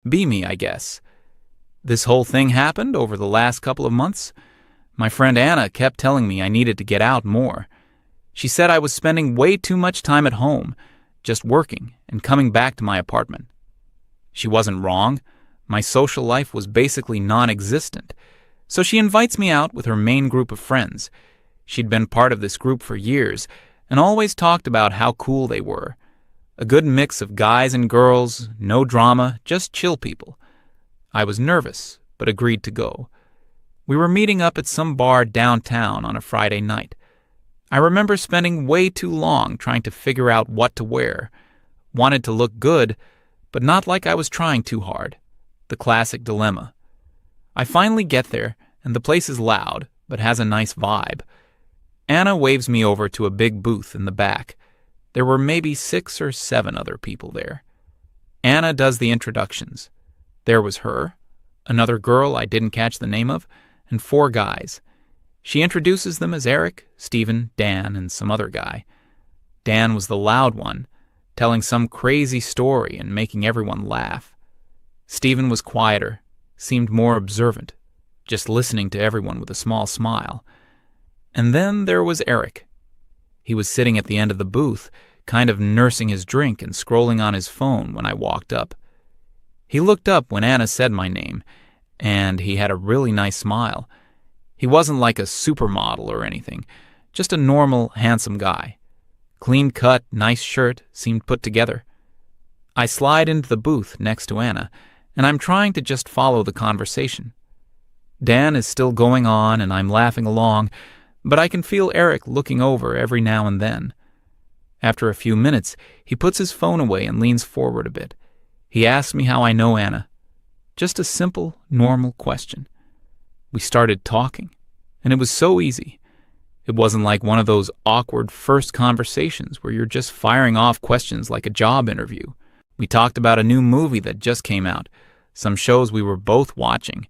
Be me, I guess. This whole thing happened over the last couple of months. My friend Anna kept telling me I needed to get out more. She said I was spending way too much time at home, just working and coming back to my apartment. She wasn't wrong. My social life was basically non-existent. So she invites me out with her main group of friends. She'd been part of this group for years and always talked about how cool they were. A good mix of guys and girls, no drama, just chill people. I was nervous, but agreed to go. We were meeting up at some bar downtown on a Friday night. I remember spending way too long trying to figure out what to wear. Wanted to look good, but not like I was trying too hard. The classic dilemma. I finally get there, and the place is loud, but has a nice vibe. Anna waves me over to a big booth in the back. There were maybe 6 or 7 other people there. Anna does the introductions. There was her, another girl I didn't catch the name of, and 4 guys. She introduces them as Eric, Steven, Dan, and some other guy. Dan was the loud one, telling some crazy story and making everyone laugh. Steven was quieter, seemed more observant, just listening to everyone with a small smile. And then there was Eric. He was sitting at the end of the booth, kind of nursing his drink and scrolling on his phone when I walked up. He looked up when Anna said my name, and he had a really nice smile. He wasn't like a supermodel or anything, just a normal, handsome guy. Clean cut, nice shirt, seemed put together. I slide into the booth next to Anna, and I'm trying to just follow the conversation. Dan is still going on, and I'm laughing along, but I can feel Eric looking over every now and then. After a few minutes, he puts his phone away and leans forward a bit. He asks me how I know Anna. Just a simple, normal question. We started talking, and it was so easy. It wasn't like one of those awkward first conversations where you're just firing off questions like a job interview. We talked about a new movie that just came out, some shows we were both watching.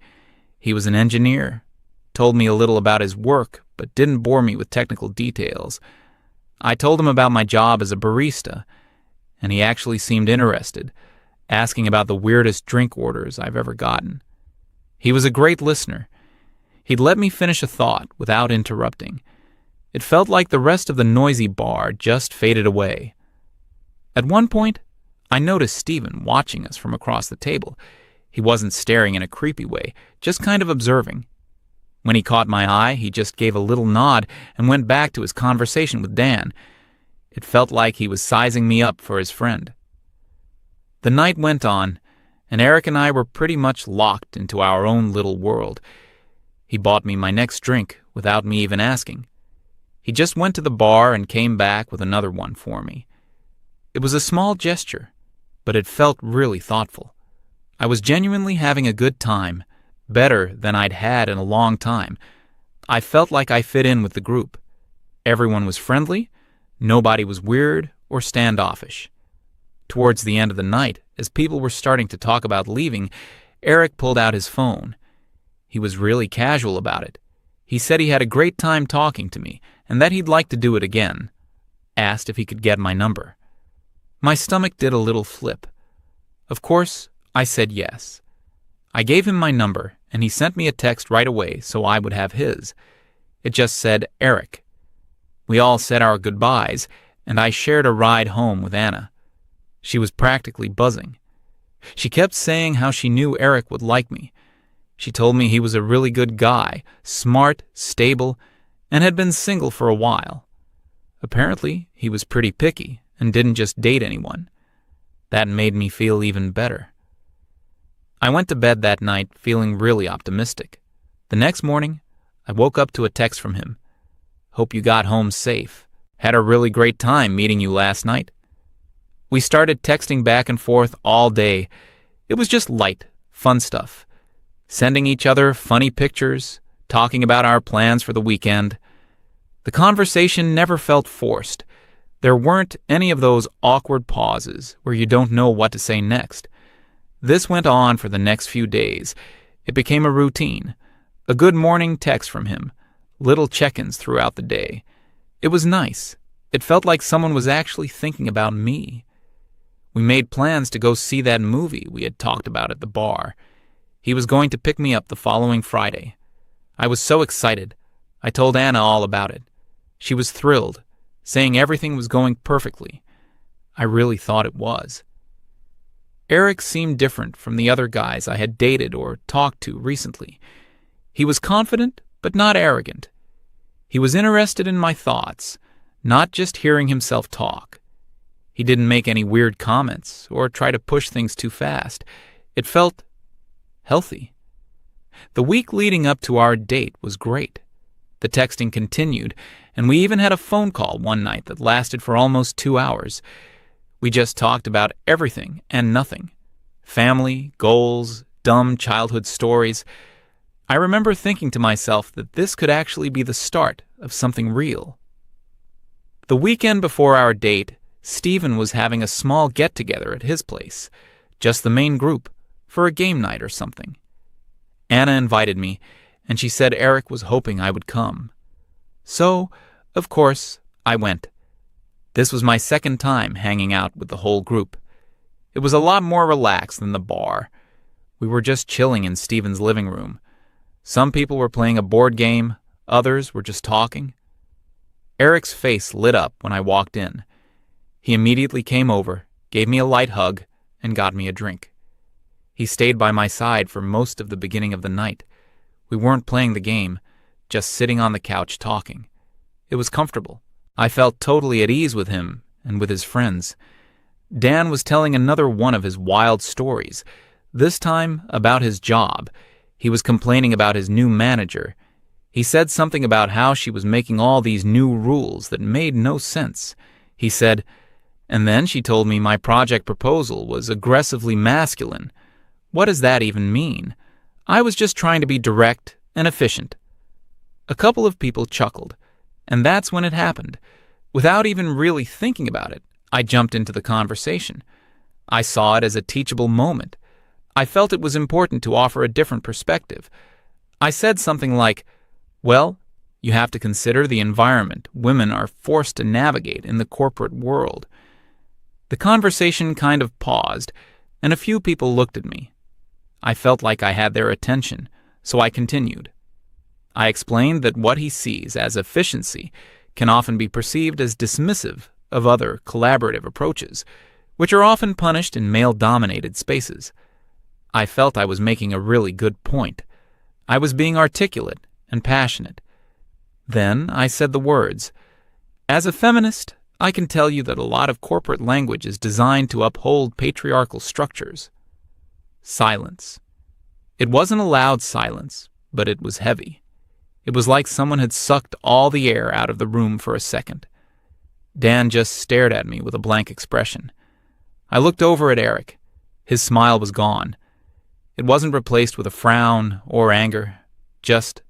He was an engineer, told me a little about his work, but didn't bore me with technical details. I told him about my job as a barista, and he actually seemed interested, asking about the weirdest drink orders I've ever gotten. He was a great listener. He'd let me finish a thought without interrupting. It felt like the rest of the noisy bar just faded away. At one point, I noticed Steven watching us from across the table. He wasn't staring in a creepy way, just kind of observing. When he caught my eye, he just gave a little nod and went back to his conversation with Dan. It felt like he was sizing me up for his friend. The night went on, and Eric and I were pretty much locked into our own little world. He bought me my next drink without me even asking. He just went to the bar and came back with another one for me. It was a small gesture, but it felt really thoughtful. I was genuinely having a good time, better than I'd had in a long time. I felt like I fit in with the group. Everyone was friendly, nobody was weird or standoffish. Towards the end of the night, as people were starting to talk about leaving, Eric pulled out his phone. He was really casual about it. He said he had a great time talking to me and that he'd like to do it again. Asked if he could get my number. My stomach did a little flip. Of course, I said yes. I gave him my number, and he sent me a text right away so I would have his. It just said Eric. We all said our goodbyes, and I shared a ride home with Anna. She was practically buzzing. She kept saying how she knew Eric would like me. She told me he was a really good guy, smart, stable, and had been single for a while. Apparently, he was pretty picky and didn't just date anyone. That made me feel even better. I went to bed that night feeling really optimistic. The next morning, I woke up to a text from him. Hope you got home safe. Had a really great time meeting you last night. We started texting back and forth all day. It was just light, fun stuff. Sending each other funny pictures, talking about our plans for the weekend. The conversation never felt forced. There weren't any of those awkward pauses where you don't know what to say next. This went on for the next few days. It became a routine. A good morning text from him. Little check-ins throughout the day. It was nice. It felt like someone was actually thinking about me. We made plans to go see that movie we had talked about at the bar. He was going to pick me up the following Friday. I was so excited. I told Anna all about it. She was thrilled, saying everything was going perfectly. I really thought it was. Eric seemed different from the other guys I had dated or talked to recently. He was confident, but not arrogant. He was interested in my thoughts, not just hearing himself talk. He didn't make any weird comments or try to push things too fast. It felt healthy. The week leading up to our date was great. The texting continued, and we even had a phone call one night that lasted for almost 2 hours. We just talked about everything and nothing. Family, goals, dumb childhood stories. I remember thinking to myself that this could actually be the start of something real. The weekend before our date, Stephen was having a small get-together at his place, just the main group, for a game night or something. Anna invited me, and she said Eric was hoping I would come. So, of course, I went. This was my second time hanging out with the whole group. It was a lot more relaxed than the bar. We were just chilling in Stephen's living room. Some people were playing a board game, others were just talking. Eric's face lit up when I walked in. He immediately came over, gave me a light hug, and got me a drink. He stayed by my side for most of the beginning of the night. We weren't playing the game, just sitting on the couch talking. It was comfortable. I felt totally at ease with him and with his friends. Dan was telling another one of his wild stories, this time about his job. He was complaining about his new manager. He said something about how she was making all these new rules that made no sense. He said, "And then she told me my project proposal was aggressively masculine. What does that even mean? I was just trying to be direct and efficient." A couple of people chuckled, and that's when it happened. Without even really thinking about it, I jumped into the conversation. I saw it as a teachable moment. I felt it was important to offer a different perspective. I said something like, "Well, you have to consider the environment women are forced to navigate in the corporate world." The conversation kind of paused, and a few people looked at me. I felt like I had their attention, so I continued. I explained that what he sees as efficiency can often be perceived as dismissive of other collaborative approaches, which are often punished in male-dominated spaces. I felt I was making a really good point. I was being articulate and passionate. Then I said the words, "As a feminist, I can tell you that a lot of corporate language is designed to uphold patriarchal structures." Silence. It wasn't a loud silence, but it was heavy. It was like someone had sucked all the air out of the room for a second. Dan just stared at me with a blank expression. I looked over at Eric. His smile was gone. It wasn't replaced with a frown or anger, just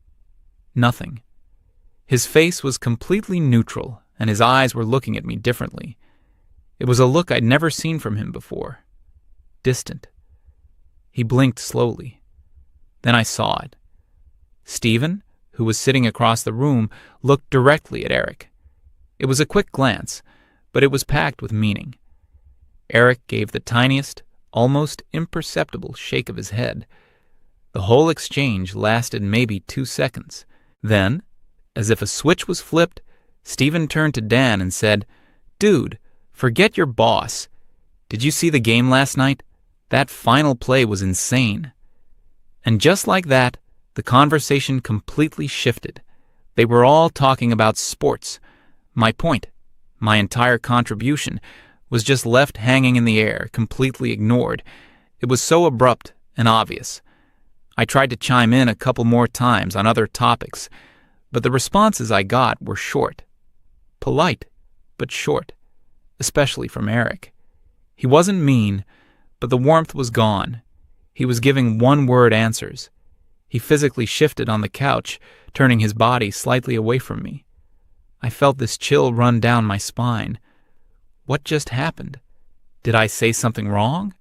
nothing. His face was completely neutral, and his eyes were looking at me differently. It was a look I'd never seen from him before. Distant. He blinked slowly. Then I saw it. Stephen, who was sitting across the room, looked directly at Eric. It was a quick glance, but it was packed with meaning. Eric gave the tiniest, almost imperceptible shake of his head. The whole exchange lasted maybe 2 seconds. Then, as if a switch was flipped, Stephen turned to Dan and said, "Dude, forget your boss. Did you see the game last night? That final play was insane." And just like that, the conversation completely shifted. They were all talking about sports. My point, my entire contribution, was just left hanging in the air, completely ignored. It was so abrupt and obvious. I tried to chime in a couple more times on other topics, but the responses I got were short. Polite, but short, especially from Eric. He wasn't mean, but the warmth was gone. He was giving one-word answers. He physically shifted on the couch, turning his body slightly away from me. I felt this chill run down my spine. What just happened? Did I say something wrong?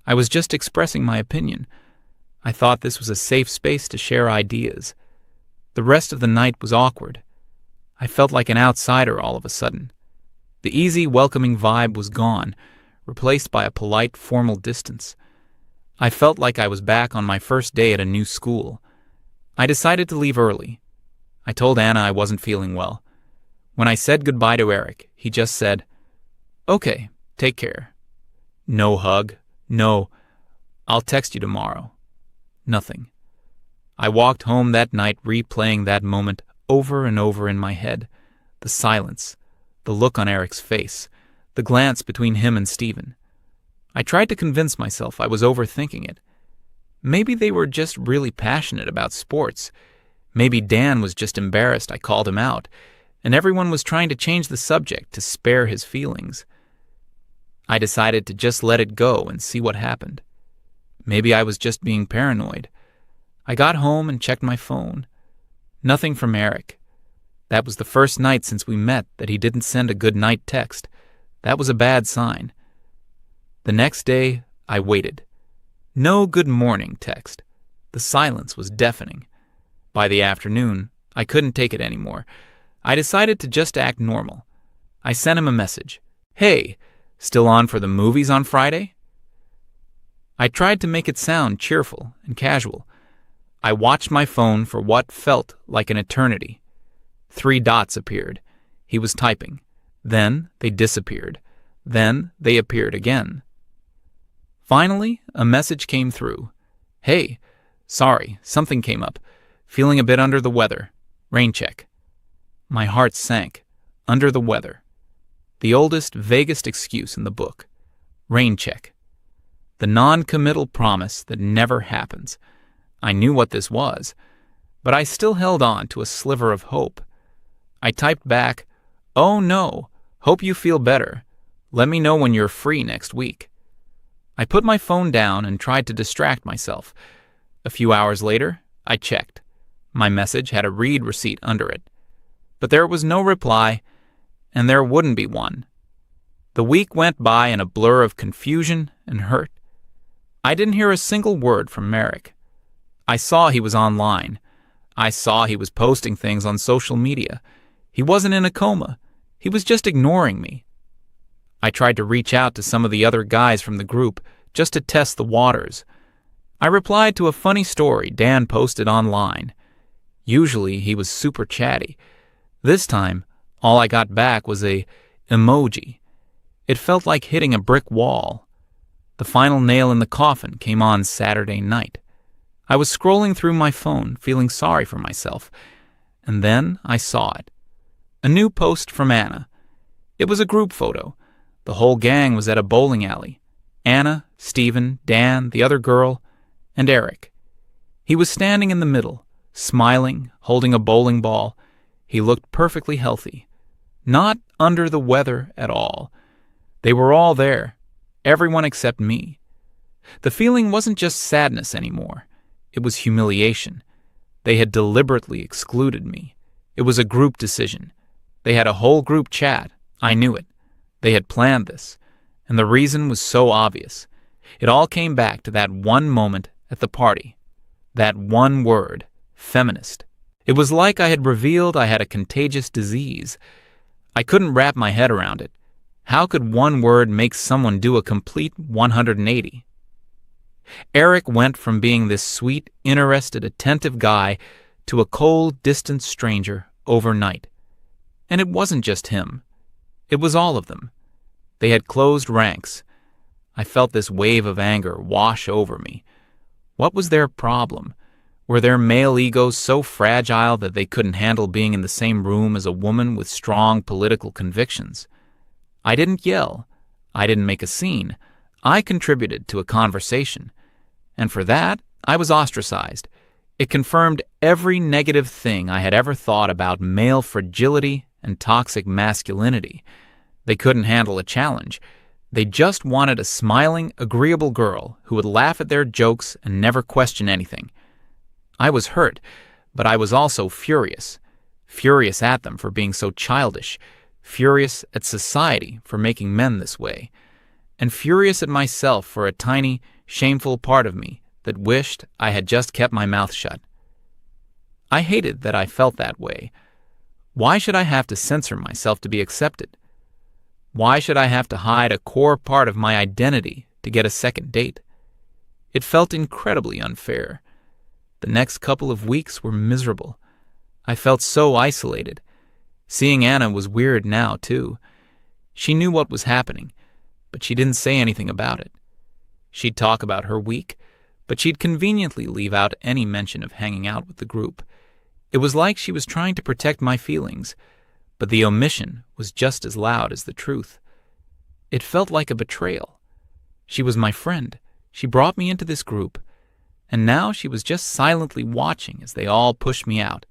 I was just expressing my opinion. I thought this was a safe space to share ideas. The rest of the night was awkward. I felt like an outsider all of a sudden. The easy, welcoming vibe was gone, replaced by a polite, formal distance. I felt like I was back on my first day at a new school. I decided to leave early. I told Anna I wasn't feeling well. When I said goodbye to Eric, he just said, "Okay, take care." No hug. No, "I'll text you tomorrow." Nothing. I walked home that night replaying that moment over and over in my head. The silence, the look on Eric's face, the glance between him and Stephen. I tried to convince myself I was overthinking it. Maybe they were just really passionate about sports. Maybe Dan was just embarrassed I called him out, and everyone was trying to change the subject to spare his feelings. I decided to just let it go and see what happened. Maybe I was just being paranoid. I got home and checked my phone. Nothing from Eric. That was the first night since we met that he didn't send a good night text. That was a bad sign. The next day, I waited. No good morning text. The silence was deafening. By the afternoon, I couldn't take it anymore. I decided to just act normal. I sent him a message. "Hey, still on for the movies on Friday?" I tried to make it sound cheerful and casual. I watched my phone for what felt like an eternity. 3 dots appeared. He was typing. Then they disappeared. Then they appeared again. Finally, a message came through. "Hey, sorry, something came up. Feeling a bit under the weather. Rain check." My heart sank. Under the weather. The oldest, vaguest excuse in the book. Rain check. The non-committal promise that never happens. I knew what this was, but I still held on to a sliver of hope. I typed back, "Oh no, hope you feel better. Let me know when you're free next week." I put my phone down and tried to distract myself. A few hours later, I checked. My message had a read receipt under it. But there was no reply, and there wouldn't be one. The week went by in a blur of confusion and hurt. I didn't hear a single word from Merrick. I saw he was online. I saw he was posting things on social media. He wasn't in a coma. He was just ignoring me. I tried to reach out to some of the other guys from the group just to test the waters. I replied to a funny story Dan posted online. Usually he was super chatty. This time, all I got back was a emoji. It felt like hitting a brick wall. The final nail in the coffin came on Saturday night. I was scrolling through my phone, feeling sorry for myself, and then I saw it. A new post from Anna. It was a group photo. The whole gang was at a bowling alley. Anna, Stephen, Dan, the other girl, and Eric. He was standing in the middle, smiling, holding a bowling ball. He looked perfectly healthy. Not under the weather at all. They were all there, everyone except me. The feeling wasn't just sadness anymore. It was humiliation. They had deliberately excluded me. It was a group decision. They had a whole group chat. I knew it. They had planned this. And the reason was so obvious. It all came back to that one moment at the party. That one word, feminist. It was like I had revealed I had a contagious disease. I couldn't wrap my head around it. How could one word make someone do a complete 180? Eric went from being this sweet, interested, attentive guy to a cold, distant stranger overnight. And it wasn't just him. It was all of them. They had closed ranks. I felt this wave of anger wash over me. What was their problem? Were their male egos so fragile that they couldn't handle being in the same room as a woman with strong political convictions? I didn't yell. I didn't make a scene. I contributed to a conversation. And for that, I was ostracized. It confirmed every negative thing I had ever thought about male fragility and toxic masculinity. They couldn't handle a challenge. They just wanted a smiling, agreeable girl who would laugh at their jokes and never question anything. I was hurt, but I was also furious. Furious at them for being so childish. Furious at society for making men this way. And furious at myself for a tiny, shameful part of me that wished I had just kept my mouth shut. I hated that I felt that way. Why should I have to censor myself to be accepted? Why should I have to hide a core part of my identity to get a second date? It felt incredibly unfair. The next couple of weeks were miserable. I felt so isolated. Seeing Anna was weird now, too. She knew what was happening, but she didn't say anything about it. She'd talk about her week, but she'd conveniently leave out any mention of hanging out with the group. It was like she was trying to protect my feelings, but the omission was just as loud as the truth. It felt like a betrayal. She was my friend. She brought me into this group, and now she was just silently watching as they all pushed me out.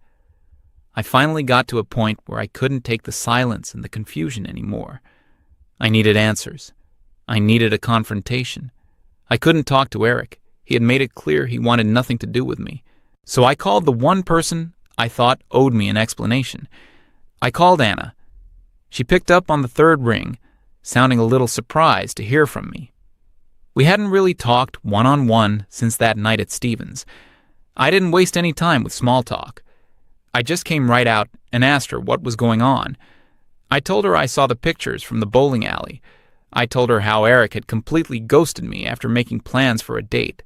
I finally got to a point where I couldn't take the silence and the confusion anymore. I needed answers. I needed a confrontation. I couldn't talk to Eric. He had made it clear he wanted nothing to do with me. So I called the one person I thought owed me an explanation. I called Anna. She picked up on the third ring, sounding a little surprised to hear from me. We hadn't really talked one-on-one since that night at Stevens. I didn't waste any time with small talk. I just came right out and asked her what was going on. I told her I saw the pictures from the bowling alley. I told her how Eric had completely ghosted me after making plans for a date.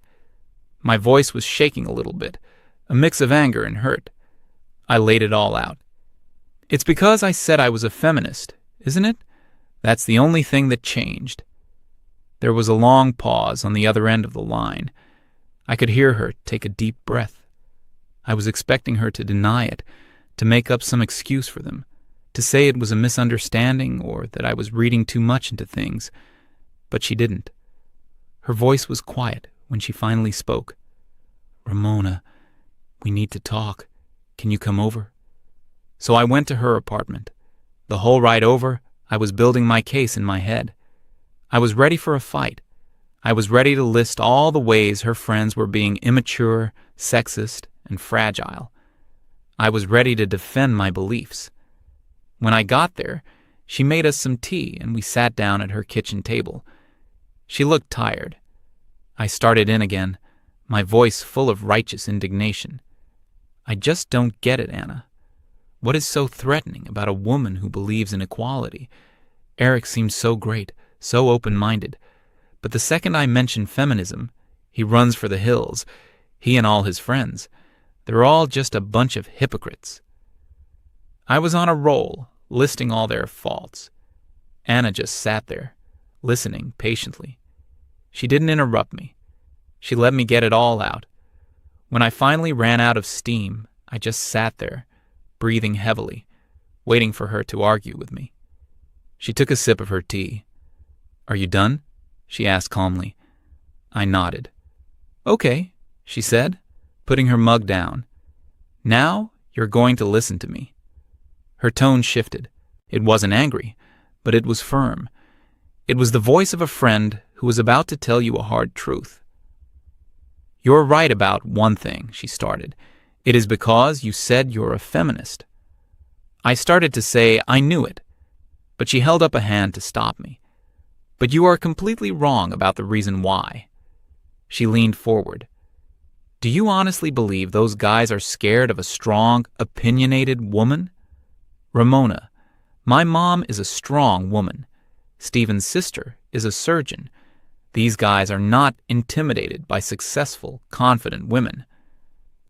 My voice was shaking a little bit, a mix of anger and hurt. I laid it all out. It's because I said I was a feminist, isn't it? That's the only thing that changed. There was a long pause on the other end of the line. I could hear her take a deep breath. I was expecting her to deny it, to make up some excuse for them, to say it was a misunderstanding or that I was reading too much into things. But she didn't. Her voice was quiet when she finally spoke. "Ramona, we need to talk. Can you come over?" So I went to her apartment. The whole ride over, I was building my case in my head. I was ready for a fight. I was ready to list all the ways her friends were being immature, sexist, and fragile. I was ready to defend my beliefs. When I got there, she made us some tea and we sat down at her kitchen table. She looked tired. I started in again, my voice full of righteous indignation. "I just don't get it, Anna. What is so threatening about a woman who believes in equality? Eric seems so great, so open-minded. But the second I mention feminism, he runs for the hills. He and all his friends. They're all just a bunch of hypocrites." I was on a roll, listing all their faults. Anna just sat there, listening patiently. She didn't interrupt me. She let me get it all out. When I finally ran out of steam, I just sat there, breathing heavily, waiting for her to argue with me. She took a sip of her tea. "Are you done?" she asked calmly. I nodded. "Okay," she said, putting her mug down. "Now you're going to listen to me." Her tone shifted. It wasn't angry, but it was firm. It was the voice of a friend who was about to tell you a hard truth. "You're right about one thing," she started. "It is because you said you're a feminist." I started to say I knew it, but she held up a hand to stop me. "But you are completely wrong about the reason why." She leaned forward. "Do you honestly believe those guys are scared of a strong, opinionated woman? Ramona, my mom is a strong woman. Stephen's sister is a surgeon. These guys are not intimidated by successful, confident women."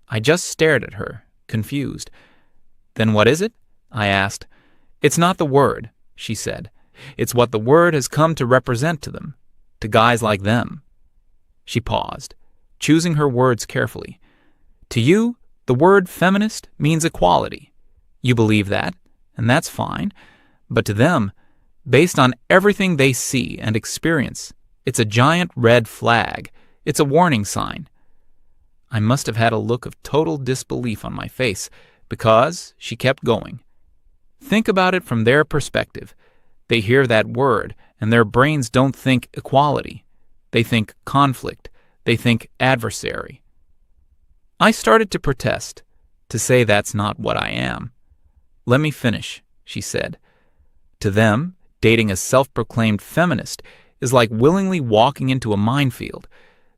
I just stared at her, confused. "Then what is it?" I asked. "It's not the word," she said. "It's what the word has come to represent to them, to guys like them." She paused, choosing her words carefully. "To you, the word feminist means equality. You believe that, and that's fine. But to them, based on everything they see and experience, it's a giant red flag. It's a warning sign." I must have had a look of total disbelief on my face, because she kept going. "Think about it from their perspective. They hear that word, and their brains don't think equality. They think conflict. They think adversary." I started to protest, to say that's not what I am. "Let me finish," she said. "To them, dating a self-proclaimed feminist is like willingly walking into a minefield.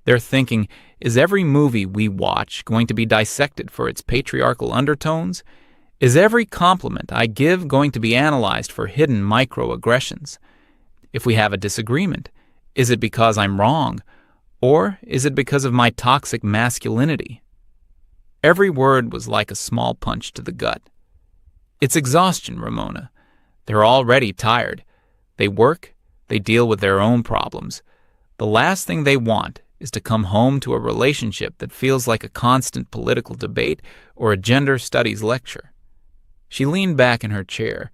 They're thinking, is every movie we watch going to be dissected for its patriarchal undertones? Is every compliment I give going to be analyzed for hidden microaggressions? If we have a disagreement, is it because I'm wrong, or is it because of my toxic masculinity? Every word was like a small punch to the gut. It's exhaustion, Ramona. They're already tired. They work, they deal with their own problems. The last thing they want is to come home to a relationship that feels like a constant political debate or a gender studies lecture. She leaned back in her chair.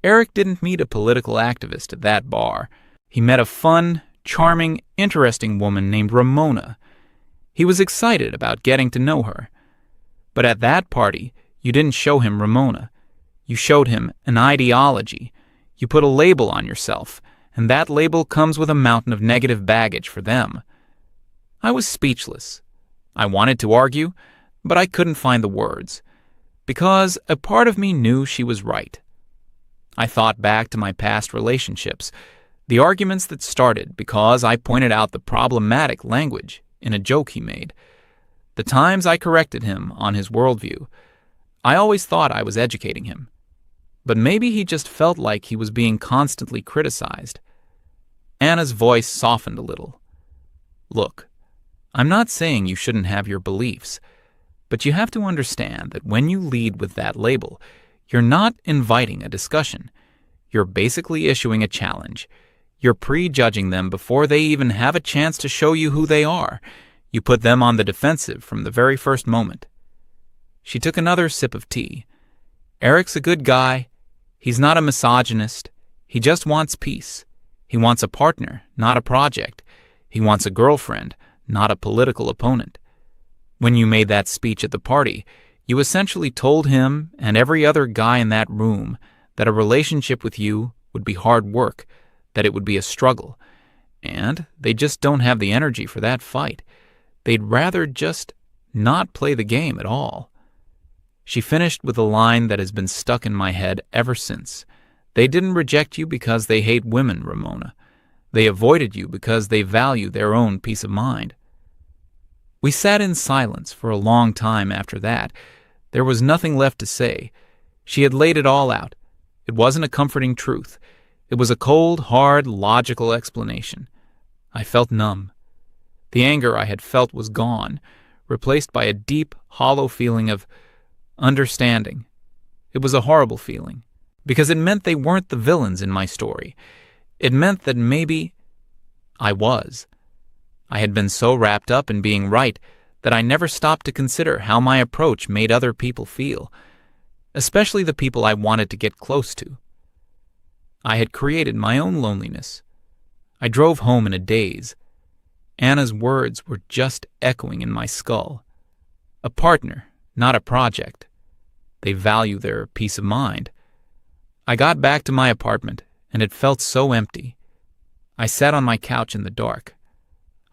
Eric didn't meet a political activist at that bar. He met a fun, charming, interesting woman named Ramona. He was excited about getting to know her. But at that party, you didn't show him Ramona. You showed him an ideology. You put a label on yourself, and that label comes with a mountain of negative baggage for them. I was speechless. I wanted to argue, but I couldn't find the words, because a part of me knew she was right. I thought back to my past relationships, the arguments that started because I pointed out the problematic language in a joke he made, the times I corrected him on his worldview. I always thought I was educating him, but maybe he just felt like he was being constantly criticized. Anna's voice softened a little. Look, I'm not saying you shouldn't have your beliefs, but you have to understand that when you lead with that label, you're not inviting a discussion. You're basically issuing a challenge. You're prejudging them before they even have a chance to show you who they are. You put them on the defensive from the very first moment. She took another sip of tea. Eric's a good guy. He's not a misogynist. He just wants peace. He wants a partner, not a project. He wants a girlfriend, not a political opponent. When you made that speech at the party, you essentially told him and every other guy in that room that a relationship with you would be hard work, that it would be a struggle, and they just don't have the energy for that fight. They'd rather just not play the game at all. She finished with a line that has been stuck in my head ever since. They didn't reject you because they hate women, Ramona. They avoided you because they value their own peace of mind. We sat in silence for a long time after that. There was nothing left to say. She had laid it all out. It wasn't a comforting truth. It was a cold, hard, logical explanation. I felt numb. The anger I had felt was gone, replaced by a deep, hollow feeling of understanding. It was a horrible feeling, because it meant they weren't the villains in my story. It meant that maybe I was. I had been so wrapped up in being right that I never stopped to consider how my approach made other people feel, especially the people I wanted to get close to. I had created my own loneliness. I drove home in a daze. Anna's words were just echoing in my skull. A partner, not a project. They value their peace of mind. I got back to my apartment, and it felt so empty. I sat on my couch in the dark.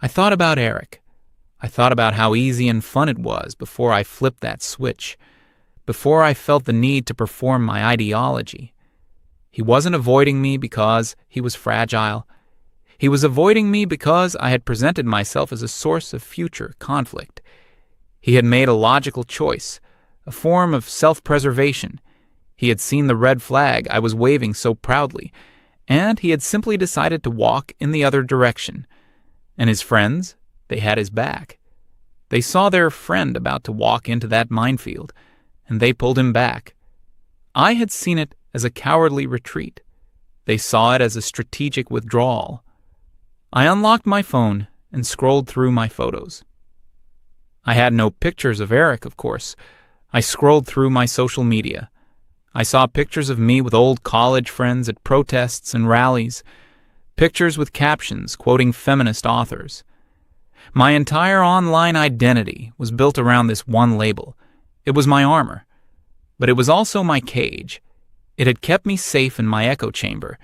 I thought about Eric. I thought about how easy and fun it was before I flipped that switch, before I felt the need to perform my ideology. He wasn't avoiding me because he was fragile. He was avoiding me because I had presented myself as a source of future conflict. He had made a logical choice, a form of self-preservation. He had seen the red flag I was waving so proudly, and he had simply decided to walk in the other direction. And his friends, they had his back. They saw their friend about to walk into that minefield, and they pulled him back. I had seen it as a cowardly retreat. They saw it as a strategic withdrawal. I unlocked my phone and scrolled through my photos. I had no pictures of Eric, of course. I scrolled through my social media. I saw pictures of me with old college friends at protests and rallies, pictures with captions quoting feminist authors. My entire online identity was built around this one label. It was my armor, but it was also my cage. It had kept me safe in my echo chamber,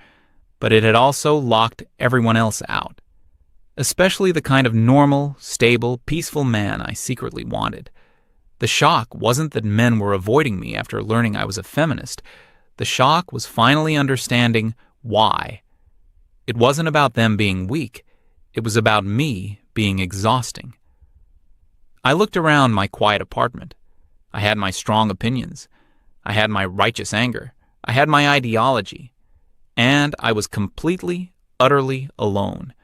but it had also locked everyone else out, especially the kind of normal, stable, peaceful man I secretly wanted. The shock wasn't that men were avoiding me after learning I was a feminist. The shock was finally understanding why. It wasn't about them being weak. It was about me being exhausting. I looked around my quiet apartment. I had my strong opinions. I had my righteous anger. I had my ideology. And I was completely, utterly alone.